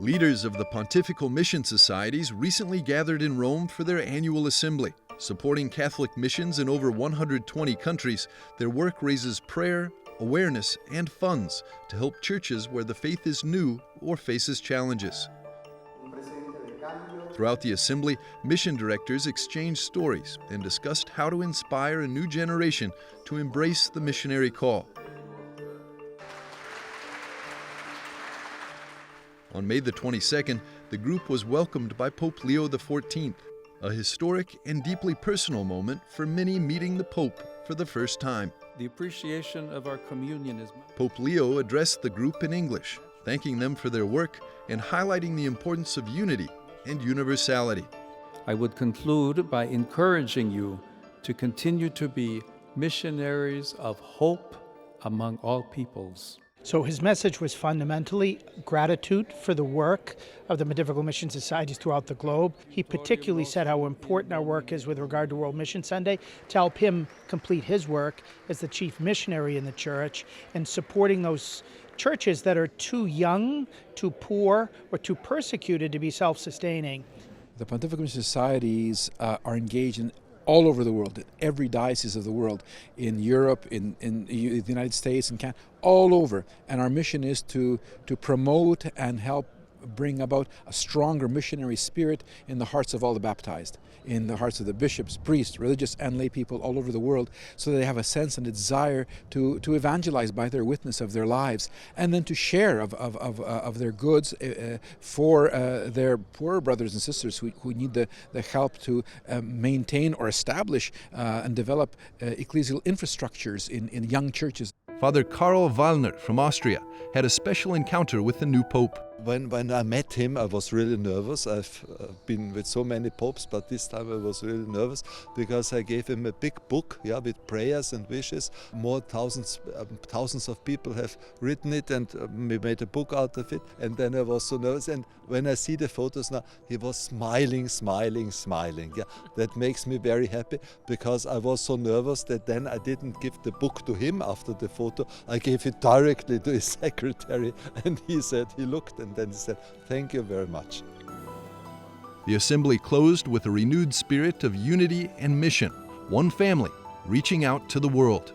Leaders of the Pontifical Mission Societies recently gathered in Rome for their annual assembly. Supporting Catholic missions in over 120 countries, their work raises prayer, awareness, and funds to help churches where the faith is new or faces challenges. Throughout the assembly, mission directors exchanged stories and discussed how to inspire a new generation to embrace the missionary call. On May the 22nd, the group was welcomed by Pope Leo XIV, a historic and deeply personal moment for many meeting the Pope for the first time. The appreciation of our communion is... Pope Leo addressed the group in English, thanking them for their work and highlighting the importance of unity and universality. I would conclude by encouraging you to continue to be missionaries of hope among all peoples. So his message was fundamentally gratitude for the work of the Pontifical Mission Societies throughout the globe. He particularly said how important our work is with regard to World Mission Sunday to help him complete his work as the chief missionary in the church and supporting those churches that are too young, too poor, or too persecuted to be self-sustaining. The Pontifical Mission Societies are engaged in all over the world, in every diocese of the world, in Europe, in the United States, in Canada, all over. And our mission is to promote and help bring about a stronger missionary spirit in the hearts of all the baptized, in the hearts of the bishops, priests, religious and lay people all over the world, so that they have a sense and a desire to evangelize by their witness of their lives, and then to share of their goods for their poorer brothers and sisters who need the help to maintain or establish and develop ecclesial infrastructures in young churches. Father Karl Wallner from Austria had a special encounter with the new Pope. When I met him, I was really nervous. I've been with so many popes, but this time I was really nervous because I gave him a big book, with prayers and wishes. More thousands of people have written it, and we made a book out of it. And then I was so nervous. And when I see the photos now, he was smiling. That makes me very happy, because I was so nervous that then I didn't give the book to him after the photo. I gave it directly to his secretary, and he looked and then he said, "Thank you very much." The assembly closed with a renewed spirit of unity and mission, one family reaching out to the world.